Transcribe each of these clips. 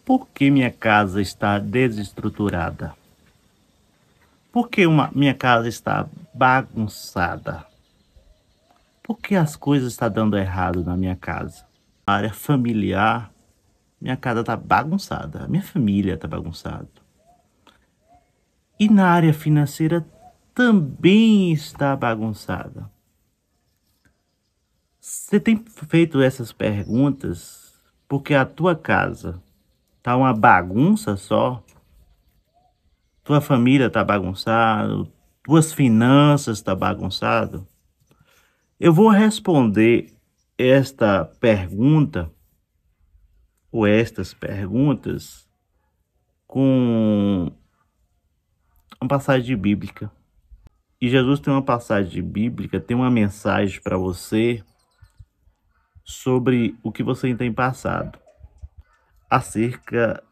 Por que minha casa está desestruturada? Por que minha casa está bagunçada? Por que as coisas estão dando errado na minha casa? Na área familiar, minha casa está bagunçada. Minha família está bagunçada. E na área financeira também está bagunçada. Você tem feito essas perguntas porque a tua casa tá uma bagunça só? Tua família tá bagunçada? Tuas finanças tá bagunçado? Eu vou responder esta pergunta ou estas perguntas com uma passagem bíblica. E Jesus tem uma passagem bíblica, tem uma mensagem para você sobre o que você tem passado acerca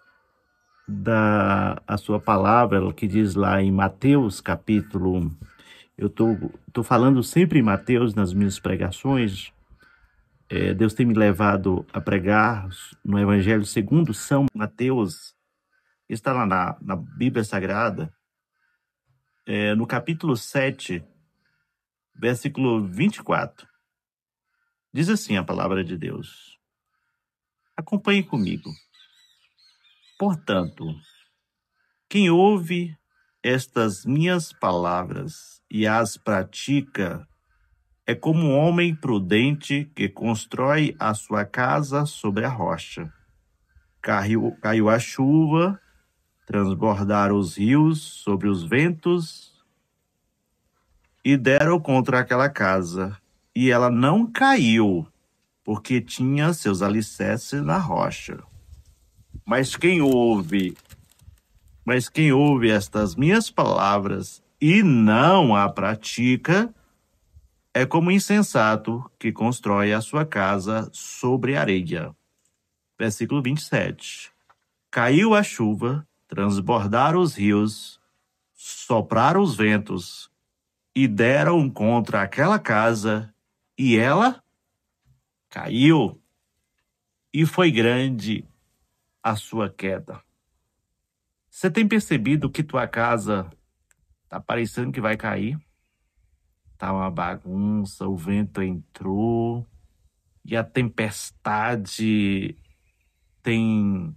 da a sua palavra, que diz lá em Mateus capítulo 1. Eu tô falando sempre em Mateus nas minhas pregações. Deus tem me levado a pregar no Evangelho segundo São Mateus. Está lá na Bíblia Sagrada, no capítulo 7, versículo 24. Diz assim a palavra de Deus. Acompanhe comigo. Portanto, quem ouve estas minhas palavras e as pratica é como um homem prudente que constrói a sua casa sobre a rocha. Caiu a chuva, transbordaram os rios sobre os ventos e deram contra aquela casa. E ela não caiu, porque tinha seus alicerces na rocha. Mas quem ouve estas minhas palavras e não a pratica, é como insensato que constrói a sua casa sobre areia. Versículo 27. Caiu a chuva, transbordaram os rios, sopraram os ventos e deram contra aquela casa, e ela caiu, e foi grande a sua queda. Você tem percebido que tua casa tá parecendo que vai cair? Tá uma bagunça, o vento entrou e a tempestade tem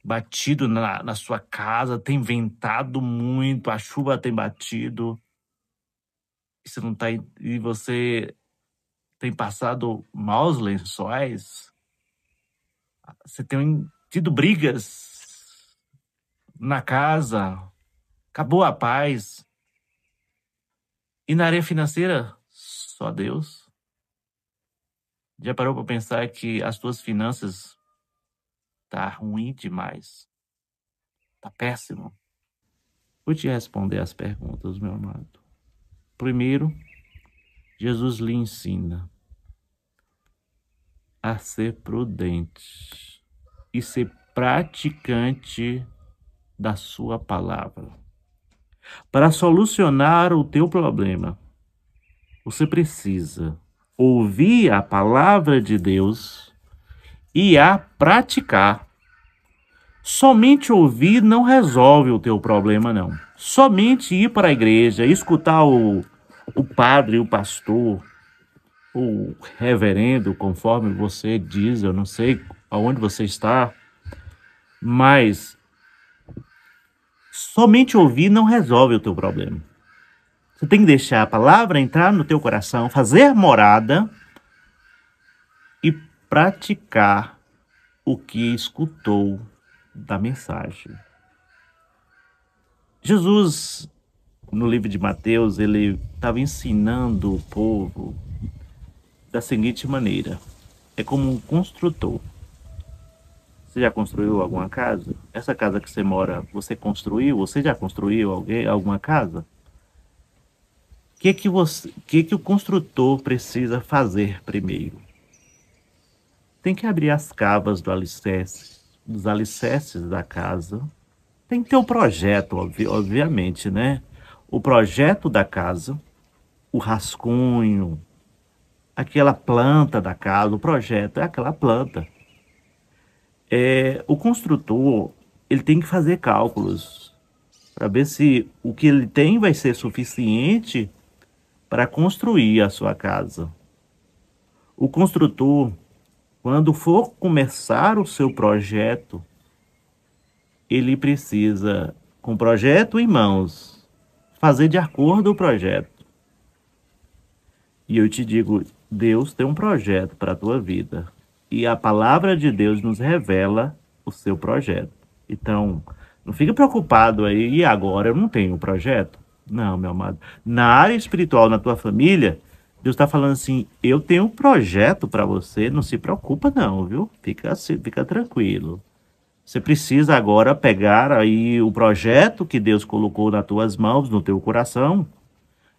batido na sua casa, tem ventado muito, a chuva tem batido e você tem passado maus lençóis. Você tem tido brigas na casa, acabou a paz. E na área financeira, só Deus. Já parou para pensar que as tuas finanças tá ruim demais? Tá péssimo? Vou te responder as perguntas, meu amado. Primeiro, Jesus lhe ensina a ser prudente e ser praticante da sua palavra. Para solucionar o teu problema, você precisa ouvir a palavra de Deus e a praticar. Somente ouvir não resolve o teu problema, não. Somente ir para a igreja, escutar o padre, o pastor, o reverendo, conforme você diz, eu não sei aonde você está, mas somente ouvir não resolve o teu problema. Você tem que deixar a palavra entrar no teu coração, fazer morada e praticar o que escutou da mensagem. Jesus, no livro de Mateus, ele estava ensinando o povo da seguinte maneira. É como um construtor. Você já construiu alguma casa? Essa casa que você mora, você construiu? Você já construiu alguma casa? O que o construtor precisa fazer primeiro? Tem que abrir as cavas dos alicerces da casa. Tem que ter o projeto, obviamente, né? O projeto da casa, o rascunho, aquela planta da casa, o projeto é aquela planta. O construtor, ele tem que fazer cálculos para ver se o que ele tem vai ser suficiente para construir a sua casa. O construtor, quando for começar o seu projeto, ele precisa, com o projeto em mãos, fazer de acordo com o projeto. E eu te digo, Deus tem um projeto para a tua vida. E a palavra de Deus nos revela o seu projeto. Então, não fica preocupado aí, e agora eu não tenho um projeto? Não, meu amado. Na área espiritual, na tua família, Deus está falando assim, eu tenho um projeto para você, não se preocupa não, viu? Fica tranquilo. Você precisa agora pegar aí o projeto que Deus colocou nas tuas mãos, no teu coração,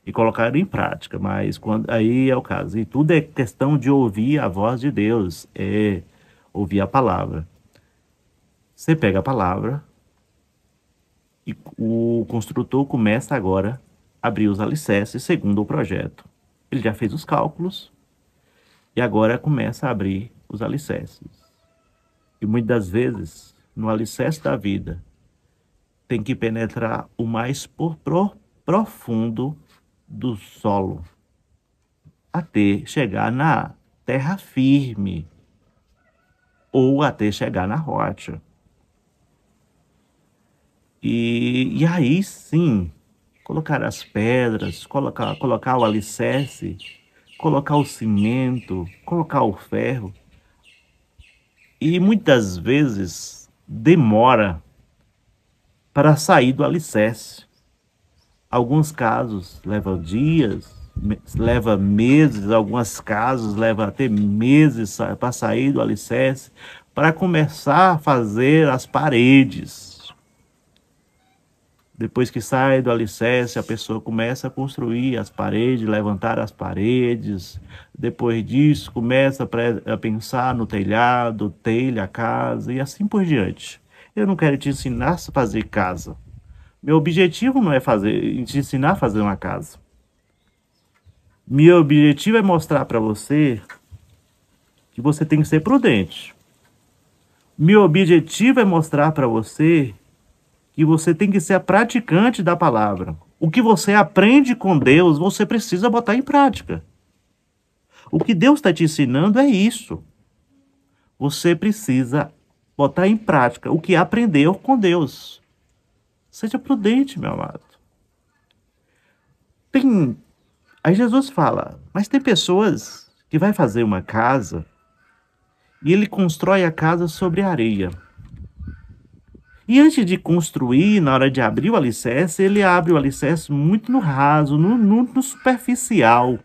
e colocar em prática. Mas aí é o caso. E tudo é questão de ouvir a voz de Deus, é ouvir a palavra. Você pega a palavra e o construtor começa agora a abrir os alicerces segundo o projeto. Ele já fez os cálculos e agora começa a abrir os alicerces. E muitas das vezes, no alicerce da vida, tem que penetrar o mais profundo do solo, até chegar na terra firme, ou até chegar na rocha. E aí sim, colocar as pedras, colocar o alicerce, colocar o cimento, colocar o ferro. E muitas vezes demora para sair do alicerce. Alguns casos levam dias, leva meses, alguns casos levam até meses para sair do alicerce, para começar a fazer as paredes. Depois que sai do alicerce, a pessoa começa a construir as paredes, levantar as paredes. Depois disso, começa a pensar no telhado, telha a casa e assim por diante. Eu não quero te ensinar a fazer casa. Meu objetivo não é te ensinar a fazer uma casa. Meu objetivo é mostrar para você que você tem que ser prudente. Meu objetivo é mostrar para você que você tem que ser a praticante da palavra. O que você aprende com Deus, você precisa botar em prática. O que Deus está te ensinando é isso. Você precisa botar em prática o que aprendeu com Deus. Seja prudente, meu amado. Aí Jesus fala, mas tem pessoas que vai fazer uma casa e ele constrói a casa sobre areia. E antes de construir, na hora de abrir o alicerce, ele abre o alicerce muito no raso, no superficial.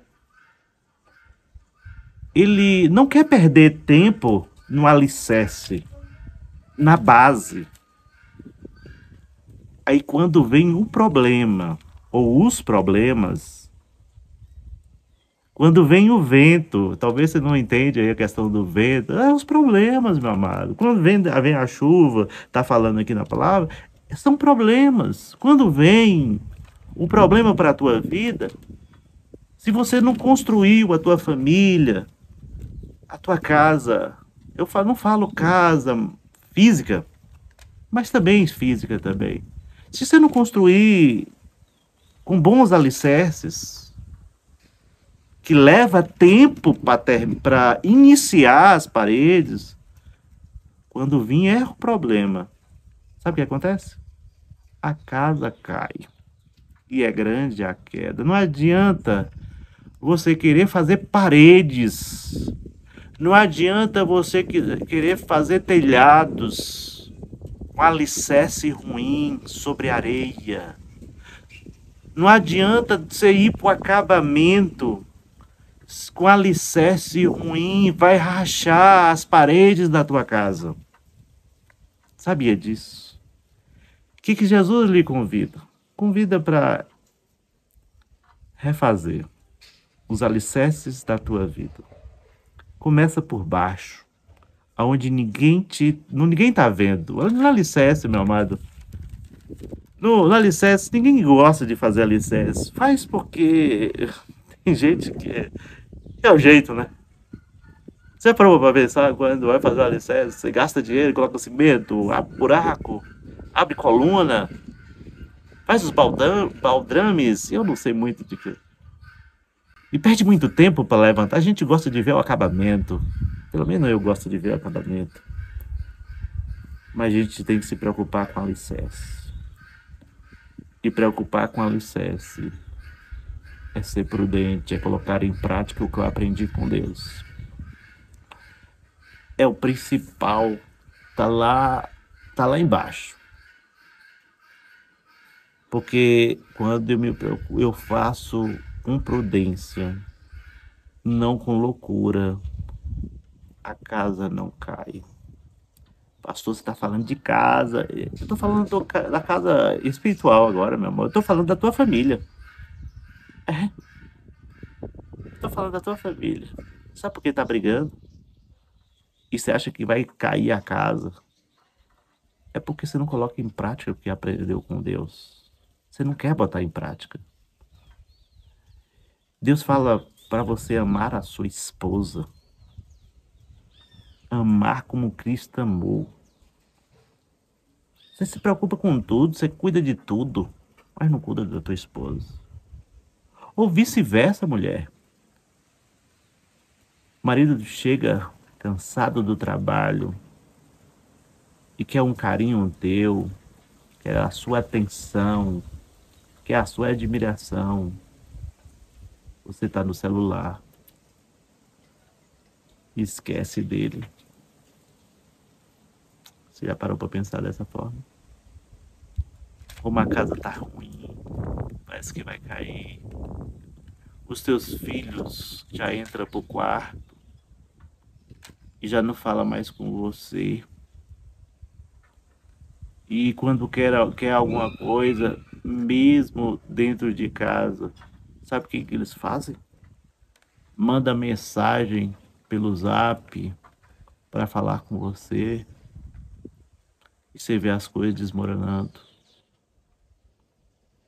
Ele não quer perder tempo no alicerce, na base. Aí quando vem o problema, ou os problemas, quando vem o vento, talvez você não entende aí a questão do vento, os problemas, meu amado. Quando vem a chuva, tá falando aqui na palavra, são problemas. Quando vem o problema para a tua vida, se você não construiu a tua família, a tua casa, não falo casa física, mas também física também. Se você não construir com bons alicerces, que leva tempo para iniciar as paredes, quando vier o problema, sabe o que acontece? A casa cai. E é grande a queda. Não adianta você querer fazer paredes. Não adianta você querer fazer telhados com alicerce ruim sobre areia. Não adianta você ir para o acabamento com alicerce ruim, vai rachar as paredes da tua casa. Sabia disso? O que Jesus lhe convida? Convida para refazer os alicerces da tua vida. Começa por baixo, aonde ninguém tá vendo. No alicerce, meu amado. No alicerce, ninguém gosta de fazer alicerce. Faz porque tem gente que é o jeito, né? Você parou para pensar quando vai fazer o alicerce? Você gasta dinheiro, coloca cimento, abre buraco, abre coluna, faz os baldrames, eu não sei muito de que. E perde muito tempo para levantar. A gente gosta de ver o acabamento. Pelo menos eu gosto de ver o acabamento. Mas a gente tem que se preocupar com o alicerce. E preocupar com o alicerce é ser prudente, é colocar em prática o que eu aprendi com Deus. É o principal, tá lá embaixo. Porque quando eu me preocupo, eu faço com prudência, não com loucura, a casa não cai. Pastor, você está falando de casa. Eu estou falando da casa espiritual agora, meu amor. Eu estou falando da tua família. É, estou falando da tua família. Sabe por que tá brigando? E você acha que vai cair a casa? É porque você não coloca em prática o que aprendeu com Deus. Você não quer botar em prática. Deus fala para você amar a sua esposa. Amar como Cristo amou. Você se preocupa com tudo, você cuida de tudo, mas não cuida da tua esposa. Ou vice-versa, mulher. O marido chega cansado do trabalho e quer um carinho teu, quer a sua atenção, quer a sua admiração. Você está no celular e esquece dele. Você já parou para pensar dessa forma? Como a casa tá ruim, parece que vai cair. Os teus filhos já entram pro quarto e já não fala mais com você. E quando quer alguma coisa, mesmo dentro de casa, sabe o que eles fazem? Manda mensagem pelo Zap para falar com você e você vê as coisas desmoronando.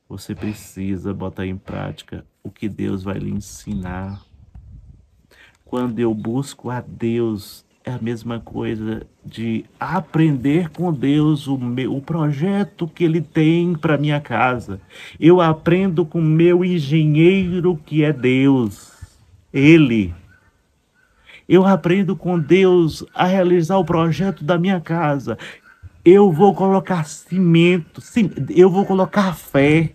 Você precisa botar em prática o que Deus vai lhe ensinar. Quando eu busco a Deus, é a mesma coisa de aprender com Deus o projeto que Ele tem para minha casa. Eu aprendo com o meu engenheiro que é Deus. Ele. Eu aprendo com Deus a realizar o projeto da minha casa. Eu vou colocar cimento, eu vou colocar fé.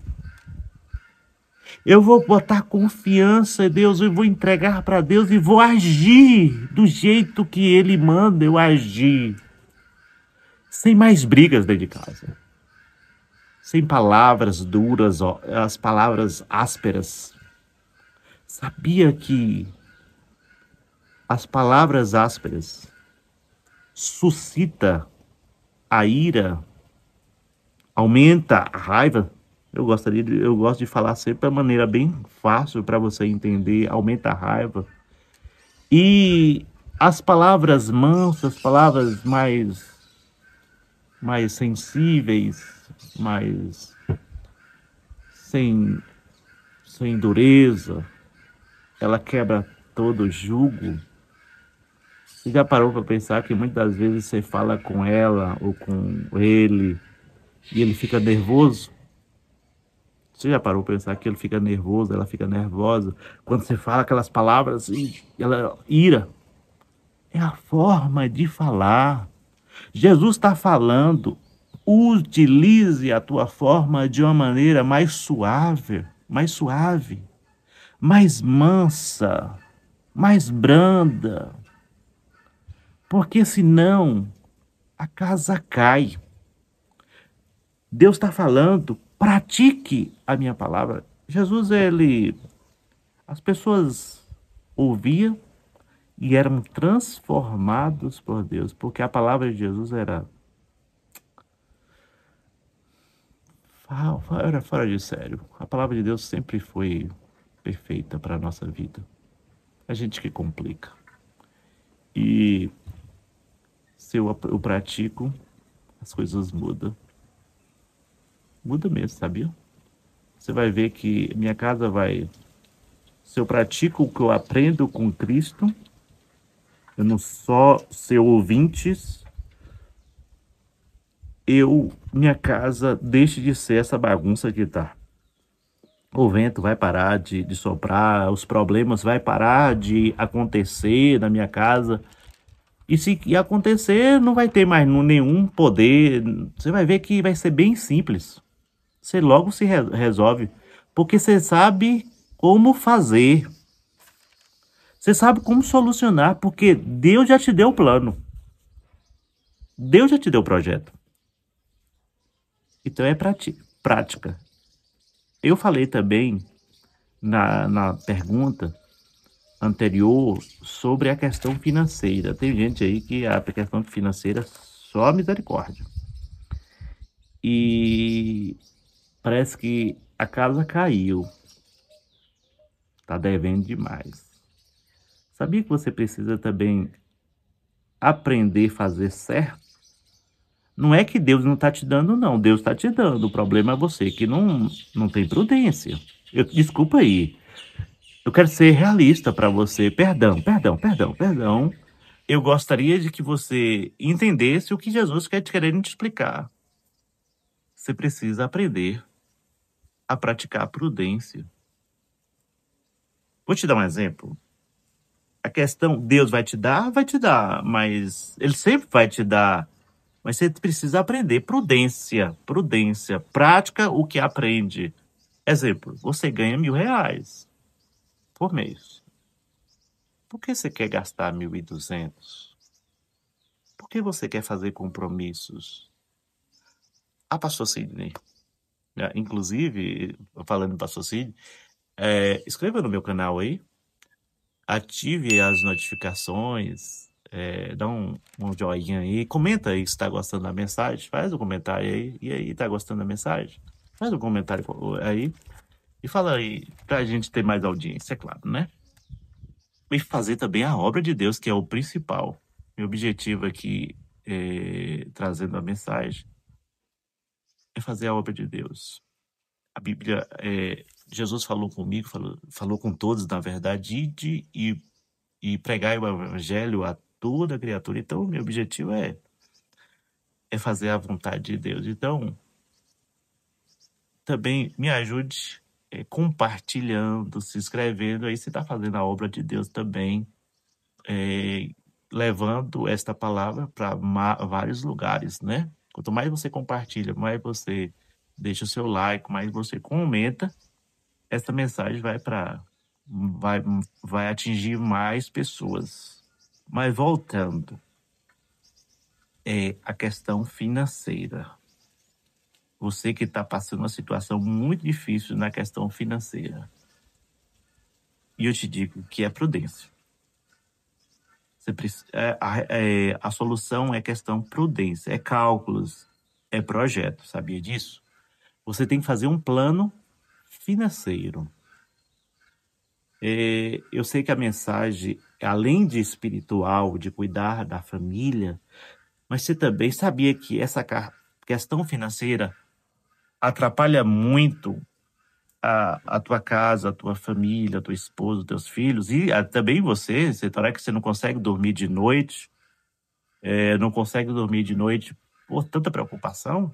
Eu vou botar confiança em Deus, eu vou entregar para Deus e vou agir do jeito que Ele manda eu agir. Sem mais brigas dentro de casa. Sem palavras duras, as palavras ásperas. Sabia que as palavras ásperas suscita a ira, aumenta a raiva? Eu gosto de falar sempre de maneira bem fácil para você entender, aumenta a raiva. E as palavras mansas, palavras mais sensíveis, mais sem, sem dureza, ela quebra todo jugo. Você já parou para pensar que muitas das vezes você fala com ela ou com ele e ele fica nervoso? Você já parou para pensar que ele fica nervoso, ela fica nervosa quando você fala aquelas palavras e ela ira? É a forma de falar. Jesus está falando, utilize a tua forma de uma maneira mais suave, mais mansa, mais branda, porque senão a casa cai. Deus está falando, pratique a minha palavra. Jesus, as pessoas ouviam e eram transformados por Deus, porque a palavra de Jesus era fora de sério. A palavra de Deus sempre foi perfeita para a nossa vida. A gente que complica. E se eu pratico, as coisas mudam. Muda mesmo, sabia? Você vai ver que minha casa vai... Se eu pratico o que eu aprendo com Cristo, eu não só ser ouvintes, minha casa deixe de ser essa bagunça que tá. O vento vai parar de soprar, os problemas vai parar de acontecer na minha casa. E se acontecer, não vai ter mais nenhum poder. Você vai ver que vai ser bem simples. Você logo se resolve. Porque você sabe como fazer. Você sabe como solucionar. Porque Deus já te deu o plano. Deus já te deu o projeto. Então é prática. Eu falei também na pergunta anterior sobre a questão financeira. Tem gente aí que a questão financeira só misericórdia. E parece que a casa caiu. Tá devendo demais. Sabia que você precisa também aprender a fazer certo? Não é que Deus não tá te dando, não. Deus tá te dando. O problema é você que não tem prudência. Desculpa aí. Eu quero ser realista para você. Perdão. Eu gostaria de que você entendesse o que Jesus quer te querendo te explicar. Você precisa aprender a praticar a prudência. Vou te dar um exemplo. A questão, Deus vai te dar, mas Ele sempre vai te dar. Mas você precisa aprender prudência. Prática o que aprende. Exemplo, você ganha R$ 1.000 por mês. Por que você quer gastar 1.200? Por que você quer fazer compromissos? Ah, pastor Sidney, inclusive, falando em pastor Sidney, inscreva no meu canal aí, ative as notificações, dá um joinha aí, comenta aí se está gostando da mensagem, faz um comentário aí, e aí, tá gostando da mensagem? Faz um comentário aí, e fala aí, pra gente ter mais audiência, é claro, né? E fazer também a obra de Deus, que é o principal. Meu objetivo aqui, trazendo a mensagem, é fazer a obra de Deus. A Bíblia, Jesus falou comigo, falou com todos, na verdade, e pregar o evangelho a toda criatura. Então, o meu objetivo é fazer a vontade de Deus. Então, também me ajude compartilhando, se inscrevendo. Aí você está fazendo a obra de Deus também, levando esta palavra para vários lugares, né? Quanto mais você compartilha, mais você deixa o seu like, mais você comenta, essa mensagem vai, vai atingir mais pessoas. Mas voltando, a questão financeira. Você que está passando uma situação muito difícil na questão financeira. E eu te digo que é prudência. A solução é questão prudência, é cálculos, é projeto. Sabia disso? Você tem que fazer um plano financeiro. Eu sei que a mensagem, além de espiritual, de cuidar da família, mas você também sabia que essa questão financeira atrapalha muito a tua casa, a tua família, a tua esposa, os teus filhos e também você será que você não consegue dormir de noite, não consegue dormir de noite por tanta preocupação,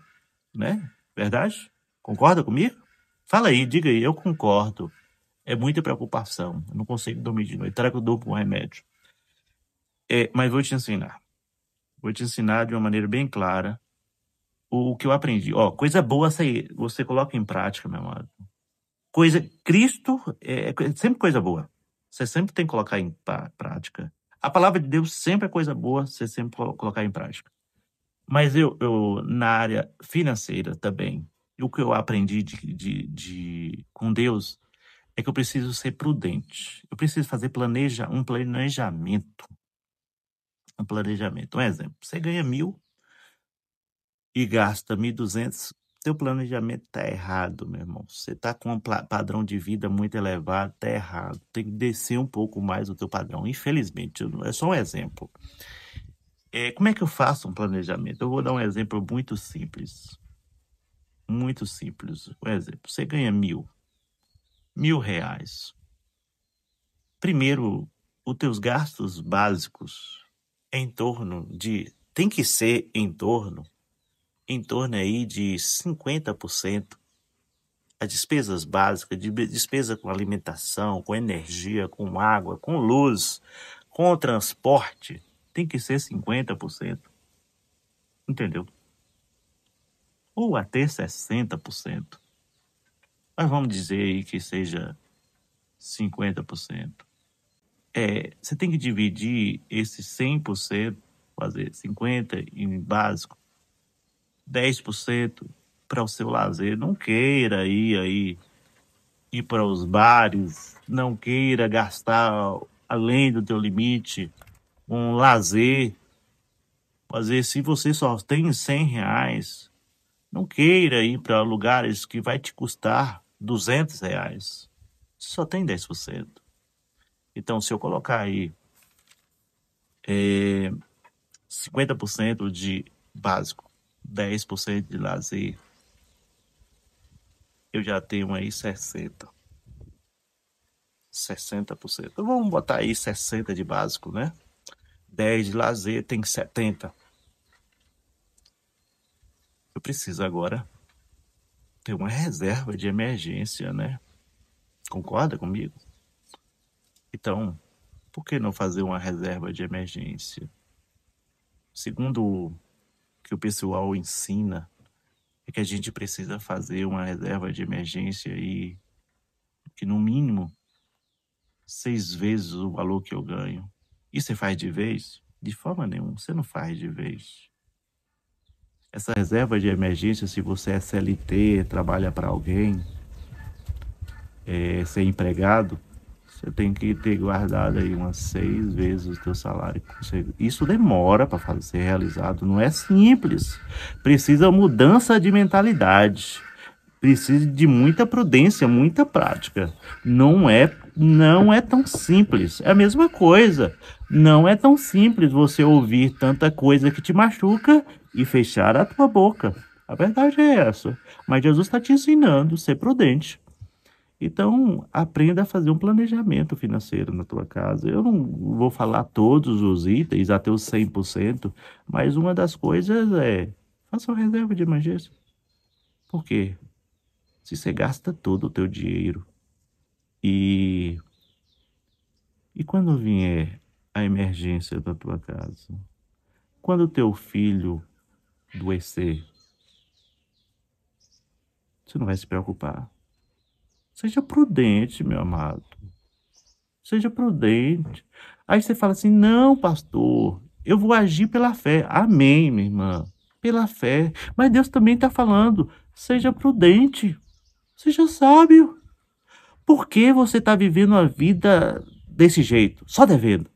né? Verdade? Concorda comigo? Fala aí, diga aí, eu concordo. É muita preocupação. Eu não consigo dormir de noite. Será que eu dou com remédio? Mas vou te ensinar. Vou te ensinar de uma maneira bem clara o que eu aprendi. Ó, coisa boa você coloca em prática, meu amado. Cristo é sempre coisa boa. Você sempre tem que colocar em prática. A palavra de Deus sempre é coisa boa, você sempre colocar em prática. Mas eu na área financeira também, o que eu aprendi com Deus é que eu preciso ser prudente. Eu preciso fazer um planejamento. Um planejamento. Um exemplo, você ganha 1.000 e gasta 1.200, seu planejamento está errado, meu irmão. Você está com um padrão de vida muito elevado, está errado. Tem que descer um pouco mais o teu padrão. Infelizmente, é só um exemplo. Como é que eu faço um planejamento? Eu vou dar um exemplo muito simples. Muito simples. Um exemplo, você ganha 1.000 reais. Primeiro, os teus gastos básicos em torno de... Tem que ser em torno aí de 50%. As despesas básicas, despesa com alimentação, com energia, com água, com luz, com o transporte, tem que ser 50%. Entendeu? Ou até 60%. Mas vamos dizer aí que seja 50%. Você tem que dividir esse 100%, fazer 50% em básico, 10% para o seu lazer. Não queira ir para os bares, não queira gastar além do teu limite, um lazer. Fazer, se você só tem R$ 100, não queira ir para lugares que vai te custar R$ 200. Você só tem 10%. Então, se eu colocar aí 50% de básico, 10% de lazer, eu já tenho aí 60%. 60%. Então, vamos botar aí 60% de básico, né? 10% de lazer, tem 70%. Eu preciso agora ter uma reserva de emergência, né? Concorda comigo? Então, por que não fazer uma reserva de emergência? Segundo o que o pessoal ensina, é que a gente precisa fazer uma reserva de emergência aí, que no mínimo 6 vezes o valor que eu ganho. E você faz de vez? De forma nenhuma, você não faz de vez. Essa reserva de emergência, se você é CLT, trabalha para alguém, ser empregado, você tem que ter guardado aí umas 6 vezes o teu salário. Isso demora para ser realizado, não é simples. Precisa mudança de mentalidade. Precisa de muita prudência, muita prática. Não é tão simples. É a mesma coisa. Não é tão simples você ouvir tanta coisa que te machuca e fechar a tua boca. A verdade é essa. Mas Jesus está te ensinando a ser prudente. Então, aprenda a fazer um planejamento financeiro na tua casa. Eu não vou falar todos os itens, até os 100%, mas uma das coisas é, faça uma reserva de emergência. Por quê? Se você gasta todo o teu dinheiro e quando vier a emergência da tua casa, quando o teu filho adoecer, você não vai se preocupar. Seja prudente, meu amado. Seja prudente. Aí você fala assim, não, pastor, eu vou agir pela fé. Amém, minha irmã, pela fé. Mas Deus também está falando, seja prudente, seja sábio. Por que você está vivendo a vida desse jeito? Só devendo.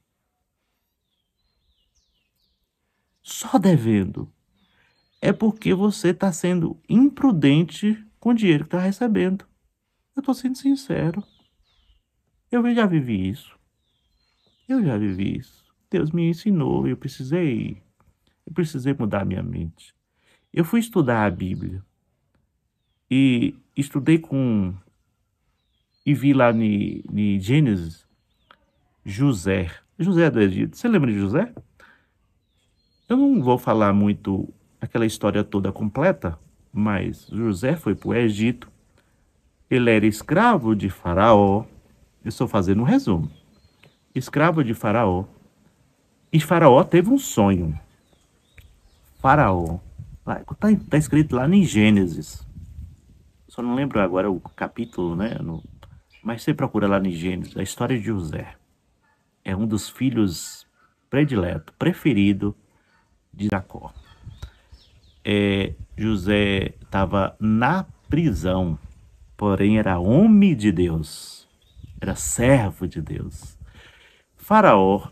Só devendo. É porque você está sendo imprudente com o dinheiro que está recebendo. Eu estou sendo sincero. Eu já vivi isso. Eu já vivi isso. Deus me ensinou, eu precisei mudar minha mente. Eu fui estudar a Bíblia e estudei e vi lá em Gênesis José do Egito. Você lembra de José? Eu não vou falar muito aquela história toda completa, mas José foi para o Egito. Ele era escravo de Faraó. Eu estou fazendo um resumo. Escravo de Faraó. E Faraó teve um sonho. Faraó. Tá escrito lá em Gênesis. Só não lembro agora o capítulo, né? Mas você procura lá em Gênesis. A história de José. É um dos filhos preferido de Jacó. José estava na prisão, porém era homem de Deus. Era servo de Deus. Faraó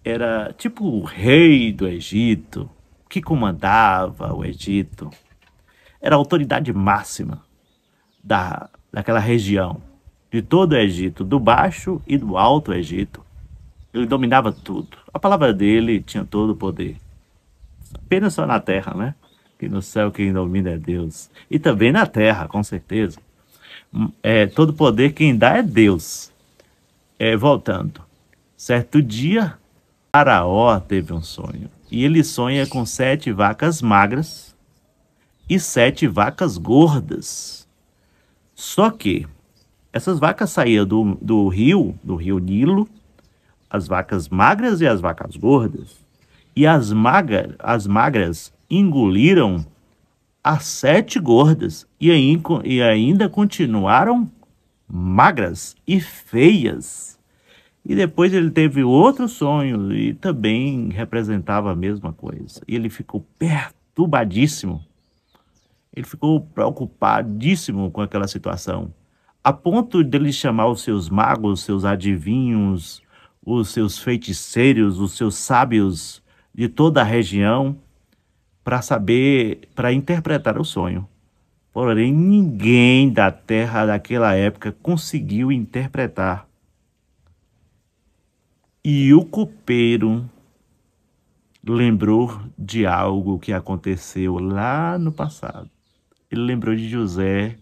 era tipo o rei do Egito, que comandava o Egito. Era a autoridade máxima daquela região, de todo o Egito, do Baixo e do Alto Egito. Ele dominava tudo. A palavra dele tinha todo o poder. Apenas só na terra, né? Que no céu quem domina é Deus. E também na terra, com certeza. Todo poder quem dá é Deus. Voltando. Certo dia, Faraó teve um sonho. E ele sonha com 7 vacas magras e 7 vacas gordas. Só que essas vacas saíam do rio Nilo, as vacas magras e as vacas gordas. E as magras engoliram as 7 gordas e ainda continuaram magras e feias. E depois ele teve outro sonho e também representava a mesma coisa. E ele ficou perturbadíssimo. Ele ficou preocupadíssimo com aquela situação, a ponto dele chamar os seus magos, seus adivinhos, os seus feiticeiros, os seus sábios de toda a região para saber, para interpretar o sonho. Porém, ninguém da terra daquela época conseguiu interpretar. E o copeiro lembrou de algo que aconteceu lá no passado. Ele lembrou de José,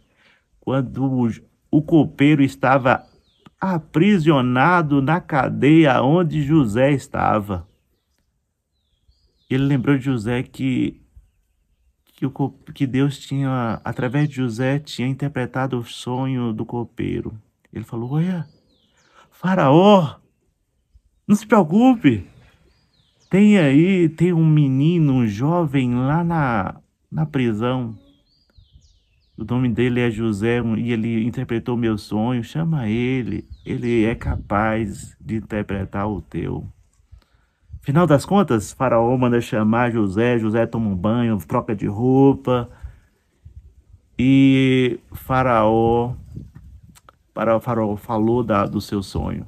quando o copeiro estava aprisionado na cadeia onde José estava. Ele lembrou de José que Deus tinha, através de José, tinha interpretado o sonho do copeiro. Ele falou: olha, Faraó, não se preocupe. Tem um menino, um jovem lá na prisão. O nome dele é José e ele interpretou meu sonho. Chama ele. Ele é capaz de interpretar o teu. Final das contas, Faraó manda chamar José. José toma um banho, troca de roupa. E Faraó falou do seu sonho.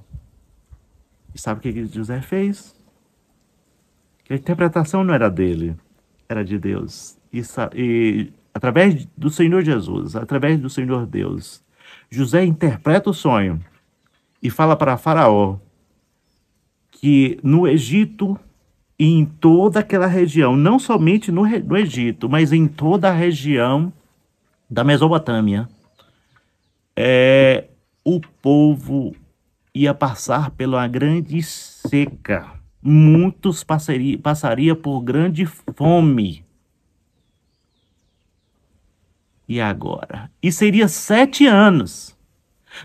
E sabe o que José fez? Que a interpretação não era dele, era de Deus. E através do Senhor Jesus, através do Senhor Deus, José interpreta o sonho e fala para Faraó que no Egito e em toda aquela região, não somente no Egito, mas em toda a região da Mesopotâmia, o povo ia passar pela grande seca. Muitos passaria por grande fome. E agora? E seria 7 anos.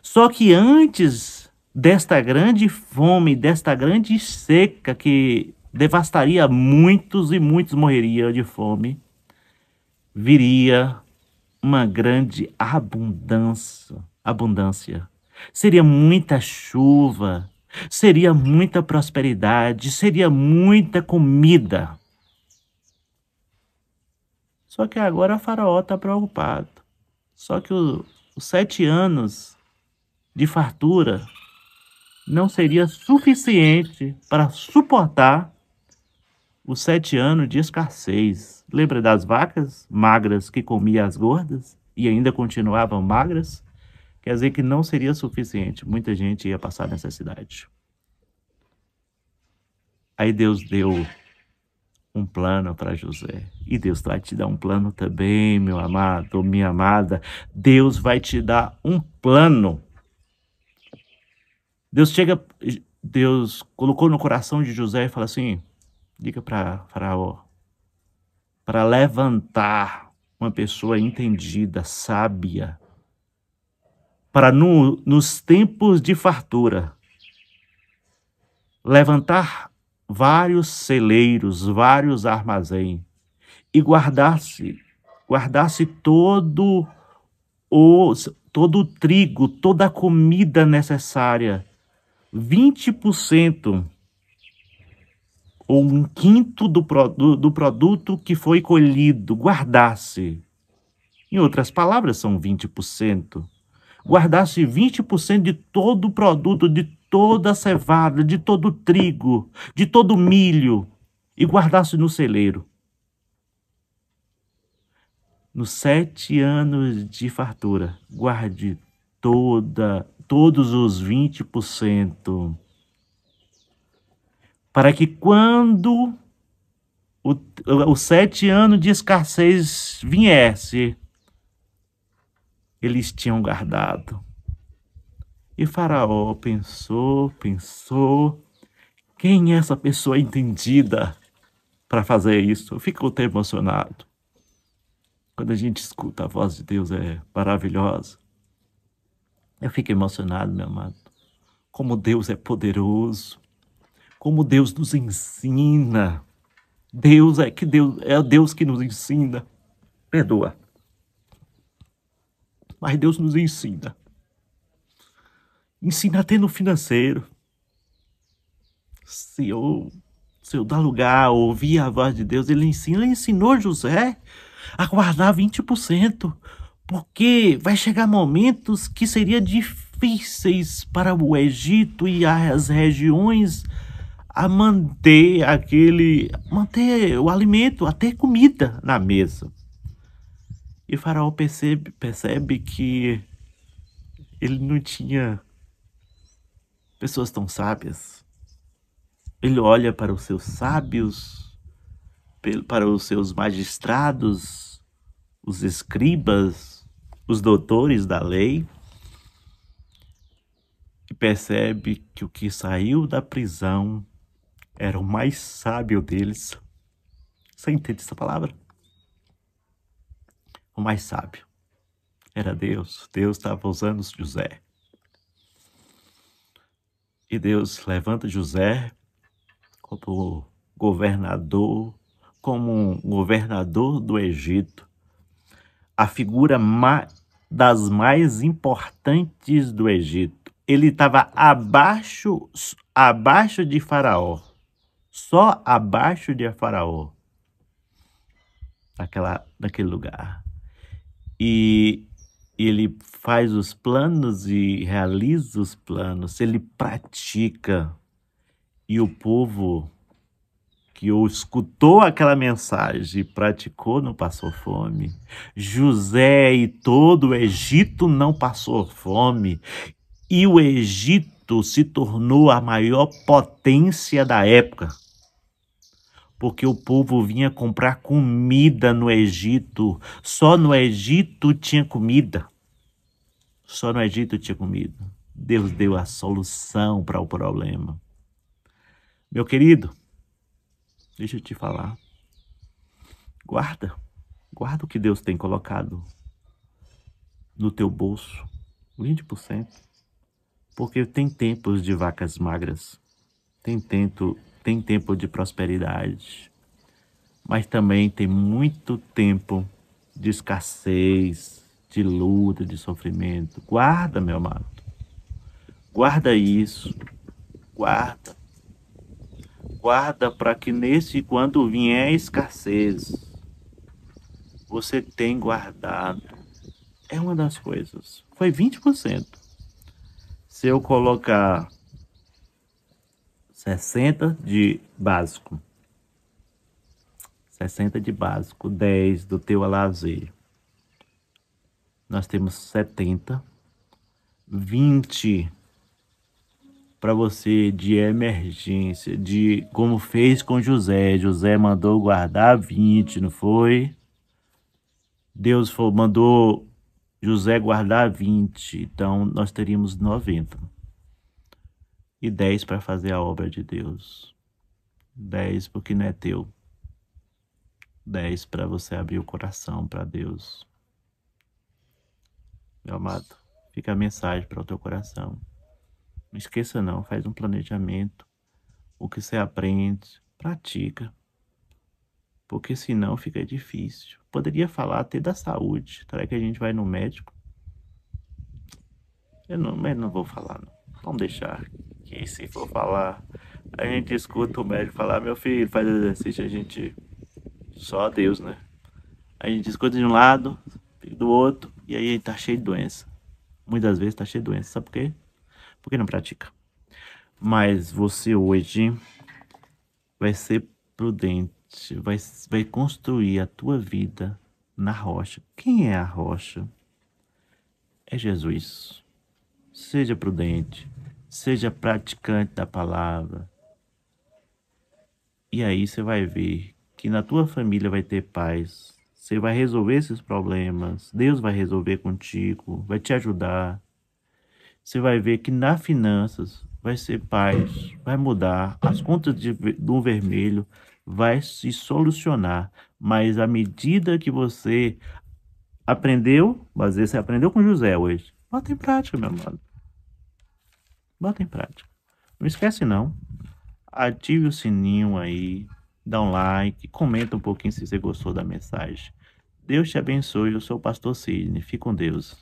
Só que antes desta grande fome, desta grande seca que devastaria muitos e muitos morreriam de fome, viria uma grande abundância. Seria muita chuva, seria muita prosperidade, seria muita comida. Só que agora Faraó está preocupado. Só que os 7 anos de fartura não seria suficiente para suportar os 7 anos de escassez. Lembra das vacas magras que comiam as gordas e ainda continuavam magras? Quer dizer que não seria suficiente. Muita gente ia passar necessidade. Aí Deus deu um plano para José. E Deus vai te dar um plano também, meu amado, minha amada. Deus vai te dar um plano. Deus colocou no coração de José e falou assim: diga para Faraó para levantar uma pessoa entendida, sábia, para nos tempos de fartura levantar vários celeiros, vários armazéns e guardasse todo o trigo, toda a comida necessária, 20% ou 1/5 do produto que foi colhido, guardasse. Em outras palavras, são 20%. Guardasse 20% de todo o produto, de toda a cevada, de todo o trigo, de todo o milho, e guardasse no celeiro. Nos 7 anos de fartura, guarde todos os 20%. Para que quando os 7 anos de escassez viesse, eles tinham guardado. E Faraó pensou, Quem é essa pessoa entendida para fazer isso? Eu fico até emocionado. Quando a gente escuta a voz de Deus, é maravilhosa. Eu fico emocionado, meu amado. Como Deus é poderoso. Como Deus nos ensina. Deus é o Deus que nos ensina. Perdoa. Mas Deus nos ensina. Ensina até no financeiro. Se eu dar lugar a ouvir a voz de Deus, ele ensina. Ele ensinou José a guardar 20%. Porque vai chegar momentos que seria difíceis para o Egito e as regiões a manter o alimento, a ter comida na mesa. E Faraó percebe que ele não tinha pessoas tão sábias. Ele olha para os seus sábios, para os seus magistrados, os escribas, os doutores da lei, e percebe que o que saiu da prisão era o mais sábio deles. Você entende essa palavra? O mais sábio era Deus. Deus estava usando José. E Deus levanta José como um governador do Egito, a figura das mais importantes do Egito. Ele estava abaixo de Faraó, só abaixo de Faraó, naquele lugar. E ele faz os planos e realiza os planos, ele pratica. E o povo que escutou aquela mensagem e praticou não passou fome. José e todo o Egito não passou fome. E o Egito se tornou a maior potência da época. Porque o povo vinha comprar comida no Egito. Só no Egito tinha comida. Só no Egito tinha comida. Deus deu a solução para o problema. Meu querido, deixa eu te falar. Guarda o que Deus tem colocado no teu bolso. 20%. Porque tem tempos de vacas magras. Tem tempo de prosperidade. Mas também tem muito tempo de escassez, de luta, de sofrimento. Guarda, meu amado. Guarda isso. Guarda para que quando vier a escassez, você tem guardado. É uma das coisas. Foi 20%. Se eu colocar 60 de básico, 10 do teu lazer, nós temos 70, 20 para você de emergência, de como fez com José. José mandou guardar 20, não foi? Deus mandou José guardar 20, então nós teríamos 90. E 10 para fazer a obra de Deus. 10 porque não é teu. 10 para você abrir o coração para Deus. Meu amado, fica a mensagem para o teu coração. Não esqueça não, faz um planejamento. O que você aprende, pratica. Porque senão fica difícil. Poderia falar até da saúde. Será que a gente vai no médico? Mas não vou falar não. Vamos deixar. Que se for falar, a gente escuta o médico falar, meu filho, faz exercício, a gente... Só Deus, né? A gente escuta de um lado, do outro, e aí tá cheio de doença. Muitas vezes tá cheio de doença. Sabe por quê? Porque não pratica. Mas você hoje vai ser prudente, vai construir a tua vida na rocha. Quem é a rocha? É Jesus. Seja prudente, seja praticante da palavra. E aí você vai ver que na tua família vai ter paz. Você vai resolver esses problemas. Deus vai resolver contigo, vai te ajudar. Você vai ver que nas finanças vai ser paz, vai mudar, as contas do vermelho vai se solucionar, mas à medida que você aprendeu, às vezes você aprendeu com José hoje, bota em prática, meu mano, bota em prática. Não esquece não, ative o sininho aí, dá um like, comenta um pouquinho se você gostou da mensagem. Deus te abençoe, eu sou o pastor Sidney, fique com Deus.